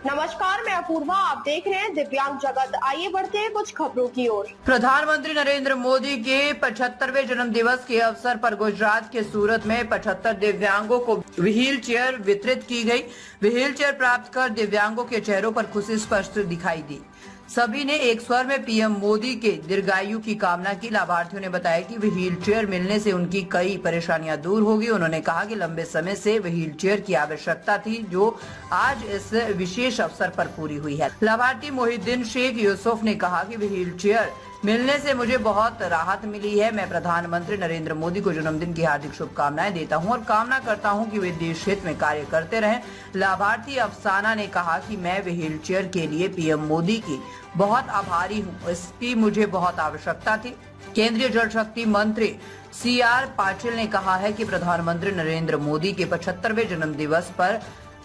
नमस्कार, मैं अपूर्वा। आप देख रहे हैं दिव्यांग जगत। आइए बढ़ते हैं कुछ खबरों की ओर। प्रधानमंत्री नरेंद्र मोदी के 75वें जन्म दिवस के अवसर पर गुजरात के सूरत में 75 दिव्यांगों को व्हील चेयर वितरित की गई। व्हील चेयर प्राप्त कर दिव्यांगों के चेहरों पर खुशी स्पष्ट दिखाई दी। सभी ने एक स्वर में पीएम मोदी के दीर्घायु की कामना की। लाभार्थियों ने बताया कि व्हील चेयर मिलने से उनकी कई परेशानियां दूर होगी। उन्होंने कहा कि लंबे समय से व्हील चेयर की आवश्यकता थी, जो आज इस विशेष अवसर पर पूरी हुई है। लाभार्थी मोहिद्दीन शेख यूसुफ ने कहा कि व्हील चेयर मिलने से मुझे बहुत राहत मिली है। मैं प्रधानमंत्री नरेंद्र मोदी को जन्मदिन की हार्दिक शुभकामनाएं देता हूं और कामना करता हूं कि वे देश हित में कार्य करते रहें। लाभार्थी अफसाना ने कहा कि मैं व्हील चेयर के लिए पीएम मोदी की बहुत आभारी हूं, इसकी मुझे बहुत आवश्यकता थी। केंद्रीय जल शक्ति मंत्री CR पाटिल ने कहा है कि प्रधानमंत्री नरेंद्र मोदी के 75वें जन्म दिवस पर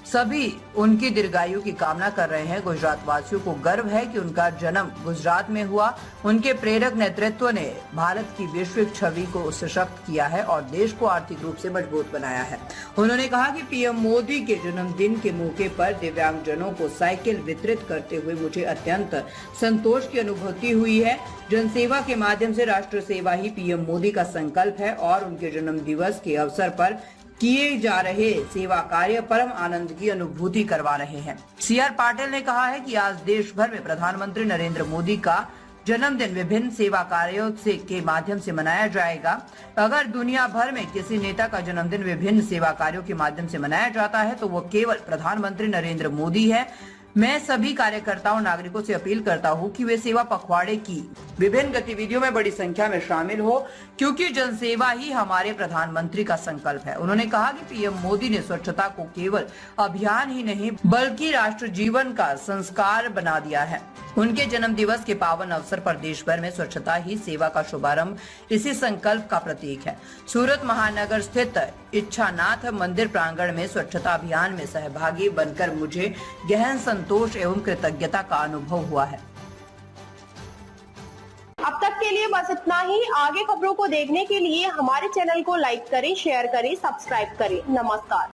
सभी उनकी दीर्घायु की कामना कर रहे हैं। गुजरात वासियों को गर्व है कि उनका जन्म गुजरात में हुआ। उनके प्रेरक नेतृत्व ने भारत की वैश्विक छवि को सशक्त किया है और देश को आर्थिक रूप से मजबूत बनाया है। उन्होंने कहा कि पीएम मोदी के जन्मदिन के मौके पर दिव्यांगजनों को साइकिल वितरित करते हुए मुझे अत्यंत संतोष की अनुभूति हुई है। जनसेवा के माध्यम से राष्ट्र सेवा ही पीएम मोदी का संकल्प है और उनके जन्म दिवस के अवसर पर किए जा रहे सेवा कार्य परम आनंद की अनुभूति करवा रहे हैं। CR पाटिल ने कहा है कि आज देश भर में प्रधानमंत्री नरेंद्र मोदी का जन्मदिन विभिन्न सेवा कार्यों के माध्यम से मनाया जाएगा। अगर दुनिया भर में किसी नेता का जन्मदिन विभिन्न सेवा कार्यों के माध्यम से मनाया जाता है तो वो केवल प्रधानमंत्री नरेंद्र मोदी है। मैं सभी कार्यकर्ताओं नागरिकों से अपील करता हूं कि वे सेवा पखवाड़े की विभिन्न गतिविधियों में बड़ी संख्या में शामिल हो, क्योंकि जनसेवा ही हमारे प्रधानमंत्री का संकल्प है। उन्होंने कहा कि पीएम मोदी ने स्वच्छता को केवल अभियान ही नहीं बल्कि राष्ट्र जीवन का संस्कार बना दिया है। उनके जन्म दिवस के पावन अवसर पर देश भर में स्वच्छता ही सेवा का शुभारंभ इसी संकल्प का प्रतीक है। सूरत महानगर स्थित इच्छानाथ मंदिर प्रांगण में स्वच्छता अभियान में सहभागी बनकर मुझे गहन संतोष एवं कृतज्ञता का अनुभव हुआ है। अब तक के लिए बस इतना ही। आगे खबरों को देखने के लिए हमारे चैनल को लाइक करें, शेयर करें, सब्सक्राइब करें। नमस्कार।